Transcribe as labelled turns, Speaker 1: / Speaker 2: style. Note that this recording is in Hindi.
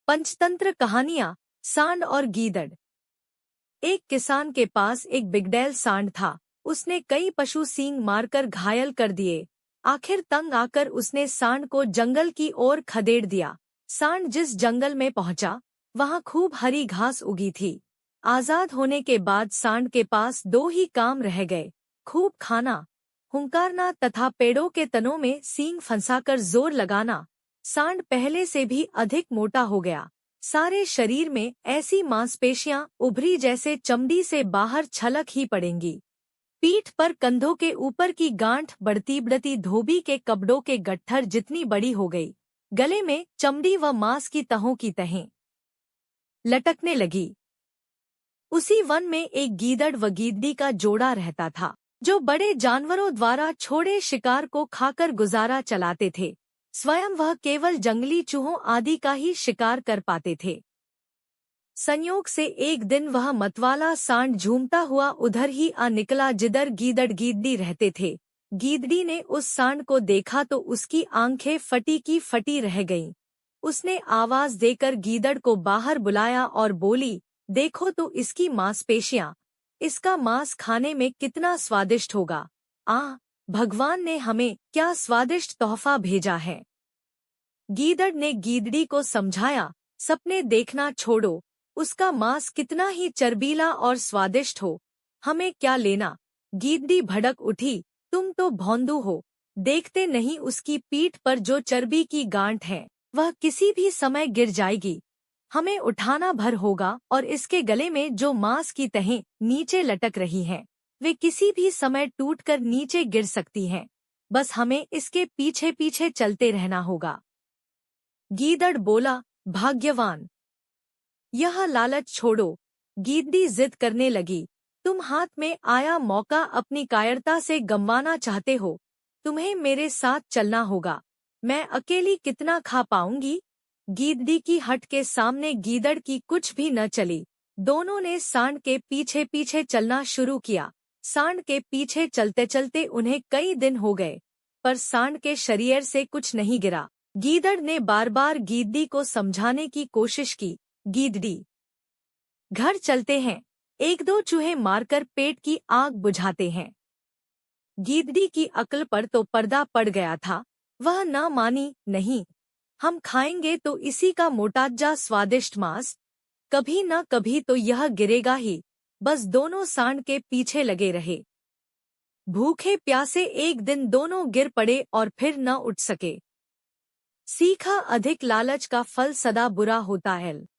Speaker 1: पंचतंत्र कहानियां सांड और गीदड़। एक किसान के पास एक बिगडैल सांड था। उसने कई पशु सींग मारकर घायल कर दिए। आखिर तंग आकर उसने सांड को जंगल की ओर खदेड़ दिया। सांड जिस जंगल में पहुंचा, वहां खूब हरी घास उगी थी। आजाद होने के बाद सांड के पास दो ही काम रह गए, खूब खाना, हुंकारना तथा पेड़ों के तनों में सींग फंसाकर जोर लगाना। सांड पहले से भी अधिक मोटा हो गया। सारे शरीर में ऐसी मांसपेशियां उभरी जैसे चमड़ी से बाहर छलक ही पड़ेंगी। पीठ पर कंधों के ऊपर की गांठ बढ़ती बढ़ती धोबी के कपड़ों के गट्ठर जितनी बड़ी हो गई। गले में चमड़ी व मांस की तहों की तहें लटकने लगी। उसी वन में एक गीदड़ व गीदड़ी का जोड़ा रहता था, जो बड़े जानवरों द्वारा छोड़े शिकार को खाकर गुजारा चलाते थे। स्वयं वह केवल जंगली चूहों आदि का ही शिकार कर पाते थे। संयोग से एक दिन वह मतवाला सांड झूमता हुआ उधर ही आ निकला जिधर गीदड़ गीदड़ी रहते थे। गीदड़ी ने उस सांड को देखा तो उसकी आंखें फटी की फटी रह गईं। उसने आवाज देकर गीदड़ को बाहर बुलाया और बोली, देखो तो इसकी मांसपेशियां, इसका मांस खाने में कितना स्वादिष्ट होगा। भगवान ने हमें क्या स्वादिष्ट तोहफा भेजा है। गीदड़ ने गीदड़ी को समझाया, सपने देखना छोड़ो, उसका मांस कितना ही चर्बीला और स्वादिष्ट हो, हमें क्या लेना। गीदड़ी भड़क उठी, तुम तो भौंदू हो, देखते नहीं उसकी पीठ पर जो चर्बी की गांठ है, वह किसी भी समय गिर जाएगी। हमें उठाना भर होगा और इसके गले में जो मांस की तहें नीचे लटक रही हैं, वे किसी भी समय टूटकर नीचे गिर सकती हैं। बस हमें इसके पीछे पीछे चलते रहना होगा। गीदड़ बोला, भाग्यवान, यह लालच छोड़ो। गीदड़ी जिद करने लगी, तुम हाथ में आया मौका अपनी कायरता से गंवाना चाहते हो, तुम्हें मेरे साथ चलना होगा। मैं अकेली कितना खा पाऊंगी। गीदड़ी की हट के सामने गीदड़ की कुछ भी न चली। दोनों ने सांड के पीछे पीछे चलना शुरू किया। सांड के पीछे चलते चलते उन्हें कई दिन हो गए, पर सांड के शरीर से कुछ नहीं गिरा। गीदड़ ने बार बार गीदड़ी को समझाने की कोशिश की, गीदड़ी, घर चलते हैं, एक दो चूहे मारकर पेट की आग बुझाते हैं। गीदड़ी की अक्ल पर तो पर्दा पड़ गया था। वह न मानी, नहीं, हम खाएंगे तो इसी का मोटाजा स्वादिष्ट मांस, कभी न कभी तो यह गिरेगा ही। बस दोनों सांड के पीछे लगे रहे। भूखे प्यासे एक दिन दोनों गिर पड़े और फिर न उठ सके। सीखा, अधिक लालच का फल सदा बुरा होता है।